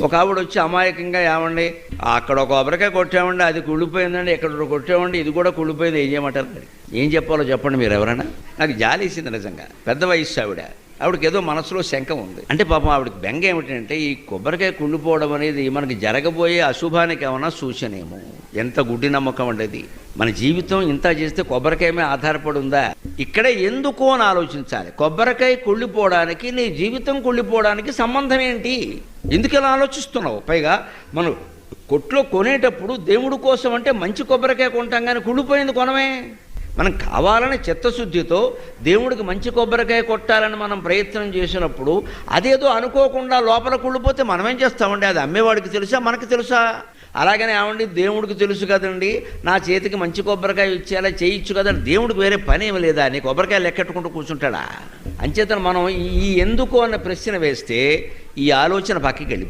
ఒక ఆవిడ వచ్చి అమాయకంగా ఏమండి అక్కడ ఒక కొబ్బరికాయ కొట్టామండి, అది కుళ్ళిపోయిందండి, ఇక్కడ కొట్టామండి, ఇది కూడా కుళ్ళిపోయింది, ఏం చేయమంటారు? ఏం చెప్పాలో చెప్పండి మీరు ఎవరైనా. నాకు జాలేసింది నిజంగా. పెద్ద వయస్సు ఆవిడకి ఏదో మనసులో శంక ఉంది. అంటే పాపం ఆవిడకి బెంగ ఏమిటంటే ఈ కొబ్బరికాయ కుళ్ళిపోవడం అనేది మనకి జరగబోయే అశుభానికి ఏమన్నా సూచనేమో. ఎంత గుడ్డి నమ్మకం ఉండేది. మన జీవితం ఇంత చేస్తే కొబ్బరికాయ మీద ఆధారపడి ఉందా? ఇక్కడే ఎందుకు అని ఆలోచించాలి. కొబ్బరికాయ కుళ్ళిపోవడానికి నీ జీవితం కుళ్ళిపోవడానికి సంబంధం ఏంటి? ఎందుకు ఇలా ఆలోచిస్తున్నావు? పైగా మనం కొట్లో కొనేటప్పుడు దేవుడి కోసం అంటే మంచి కొబ్బరికాయ కొంటాం, కానీ కుళ్ళిపోయింది కొనమే. మనం కావాలని చిత్తశుద్ధితో దేవుడికి మంచి కొబ్బరికాయ కొట్టాలని మనం ప్రయత్నం చేసినప్పుడు అదేదో అనుకోకుండా లోపల కుళ్ళిపోతే మనమేం చేస్తామండి? అది అమ్మేవాడికి తెలుసా, మనకి తెలుసా? అలాగనే ఏమండి, దేవుడికి తెలుసు కదండి, నా చేతికి మంచి కొబ్బరికాయ ఇచ్చేలా చేయొచ్చు కదండి. దేవుడికి వేరే పని ఏమి లేదా? నీ కొబ్బరికాయ లెక్కెట్టుకుంటూ కూర్చుంటాడా? అంచేతను మనం ఈ ఎందుకు అన్న ప్రశ్న వేస్తే ఈ ఆలోచన పక్కకి వెళ్ళి